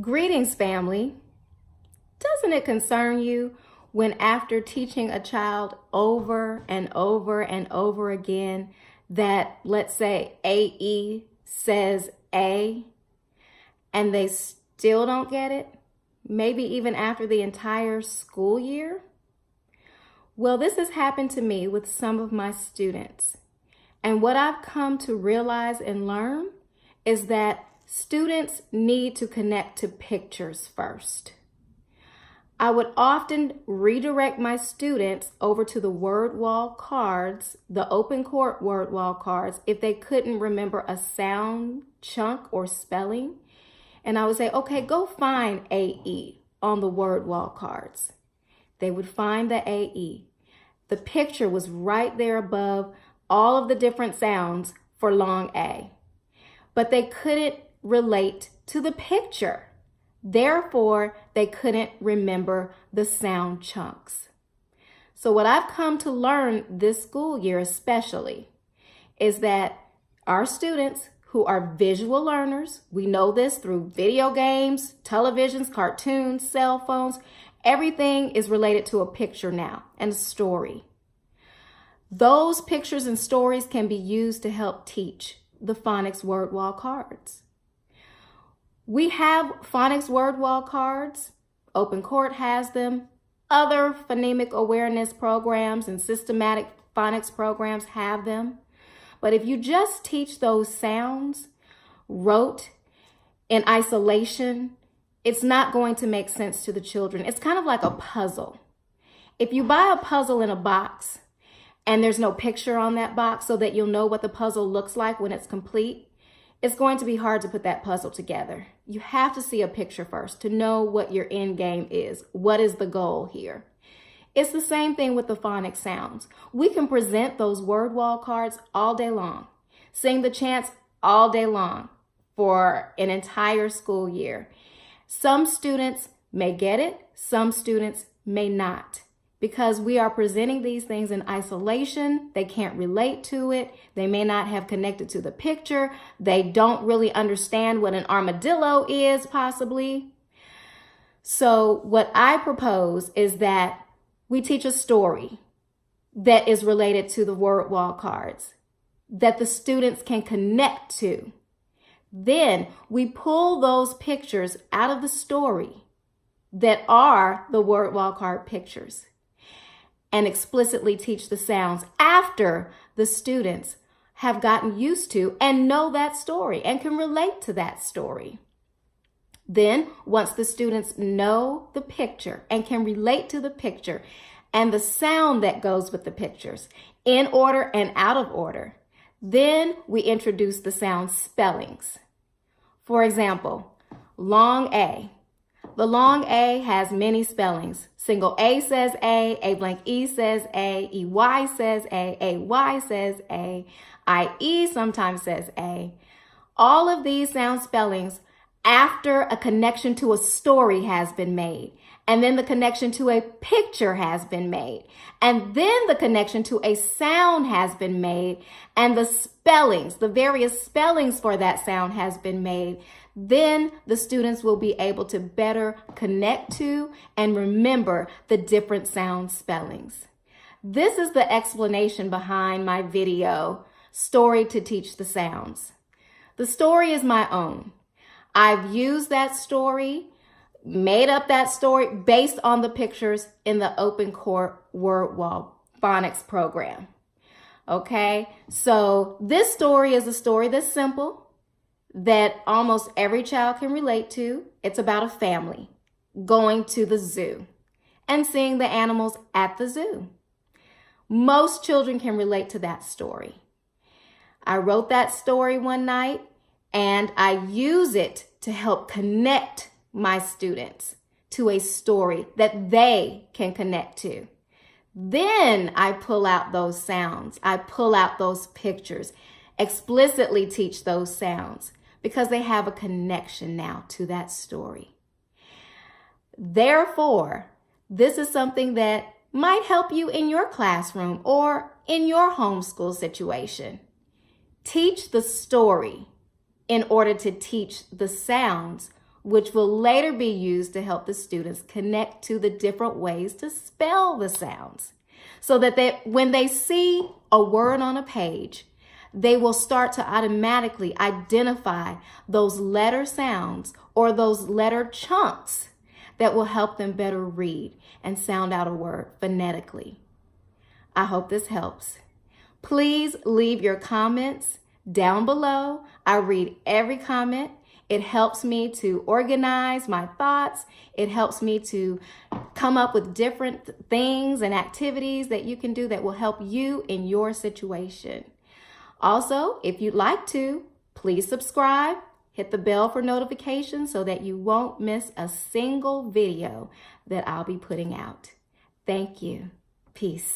Greetings, family. Doesn't it concern you when after teaching a child over and over and over again that, let's say, AE says A, and they still don't get it? Maybe even after the entire school year? Well, this has happened to me with some of my students. And what I've come to realize and learn is that students need to connect to pictures first. I would often redirect my students over to the word wall cards, the open court word wall cards, if they couldn't remember a sound chunk or spelling. And I would say, okay, go find AE on the word wall cards. They would find the AE. The picture was right there above all of the different sounds for long A. But they couldn't relate to the picture. Therefore, they couldn't remember the sound chunks. So what I've come to learn this school year especially is that our students who are visual learners, we know this through video games, televisions, cartoons, cell phones, everything is related to a picture now and a story. Those pictures and stories can be used to help teach the phonics word wall cards. We have phonics word wall cards. Open Court has them. Other phonemic awareness programs and systematic phonics programs have them. But if you just teach those sounds rote in isolation, it's not going to make sense to the children. It's kind of like a puzzle. If you buy a puzzle in a box and there's no picture on that box so that you'll know what the puzzle looks like when it's complete, it's going to be hard to put that puzzle together. You have to see a picture first to know what your end game is. What is the goal here? It's the same thing with the phonics sounds. We can present those word wall cards all day long, sing the chants all day long for an entire school year. Some students may get it, some students may not. Because we are presenting these things in isolation, they can't relate to it. They may not have connected to the picture. They don't really understand what an armadillo is, possibly. So what I propose is that we teach a story that is related to the word wall cards that the students can connect to. Then we pull those pictures out of the story that are the word wall card pictures and explicitly teach the sounds after the students have gotten used to and know that story and can relate to that story. Then, once the students know the picture and can relate to the picture and the sound that goes with the pictures in order and out of order, then we introduce the sound spellings. For example, long A. The long A has many spellings. Single A says A blank E says A, EY says A, AY says A, IE sometimes says A. All of these sound spellings after a connection to a story has been made, and then the connection to a picture has been made, and then the connection to a sound has been made, and the spellings, the various spellings for that sound has been made. Then the students will be able to better connect to and remember the different sound spellings. This is the explanation behind my video, Story to Teach the Sounds. The story is my own. I've used that story, made up that story based on the pictures in the Open Court Word Wall Phonics program. Okay, so this story is a story that's simple, that almost every child can relate to. It's about a family going to the zoo and seeing the animals at the zoo. Most children can relate to that story. I wrote that story one night and I use it to help connect my students to a story that they can connect to. Then I pull out those sounds. I pull out those pictures, explicitly teach those sounds, because they have a connection now to that story. Therefore, this is something that might help you in your classroom or in your homeschool situation. Teach the story in order to teach the sounds which will later be used to help the students connect to the different ways to spell the sounds, so that when they see a word on a page, they will start to automatically identify those letter sounds or those letter chunks that will help them better read and sound out a word phonetically. I hope this helps. Please leave your comments down below. I read every comment. It helps me to organize my thoughts. It helps me to come up with different things and activities that you can do that will help you in your situation. Also, if you'd like to, please subscribe, hit the bell for notifications so that you won't miss a single video that I'll be putting out. Thank you. Peace.